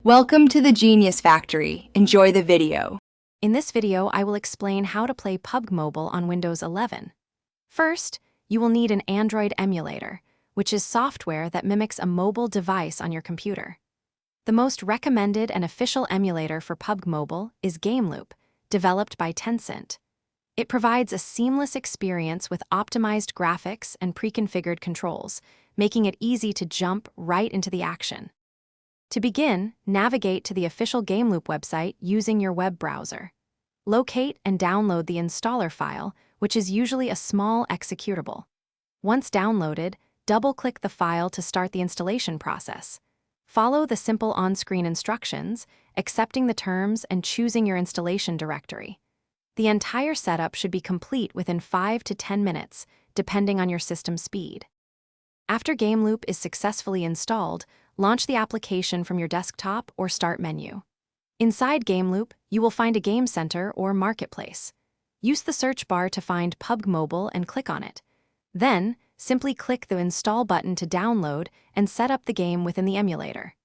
Welcome to the Genius Factory. Enjoy the video. In this video, I will explain how to play PUBG Mobile on Windows 11. First, you will need an Android emulator, which is software that mimics a mobile device on your computer. The most recommended and official emulator for PUBG Mobile is GameLoop, developed by Tencent. It provides a seamless experience with optimized graphics and pre-configured controls, making it easy to jump right into the action. To begin, navigate to the official GameLoop website using your web browser. Locate and download the installer file, which is usually a small executable. Once downloaded, double-click the file to start the installation process. Follow the simple on-screen instructions, accepting the terms and choosing your installation directory. The entire setup should be complete within 5 to 10 minutes, depending on your system speed. After GameLoop is successfully installed, launch the application from your desktop or Start menu. Inside GameLoop, you will find a Game Center or Marketplace. Use the search bar to find PUBG Mobile and click on it. Then, simply click the Install button to download and set up the game within the emulator.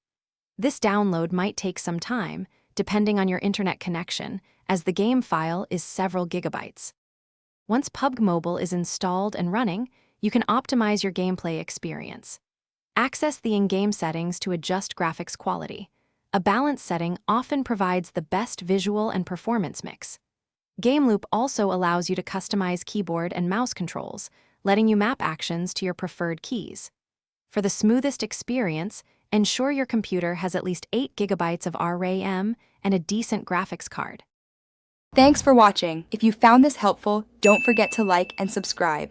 This download might take some time, depending on your internet connection, as the game file is several gigabytes. Once PUBG Mobile is installed and running, you can optimize your gameplay experience. Access the in-game settings to adjust graphics quality. A balance setting often provides the best visual and performance mix. GameLoop also allows you to customize keyboard and mouse controls, letting you map actions to your preferred keys. For the smoothest experience, ensure your computer has at least 8 gigabytes of RAM and a decent graphics card. Thanks for watching. If you found this helpful, don't forget to like and subscribe.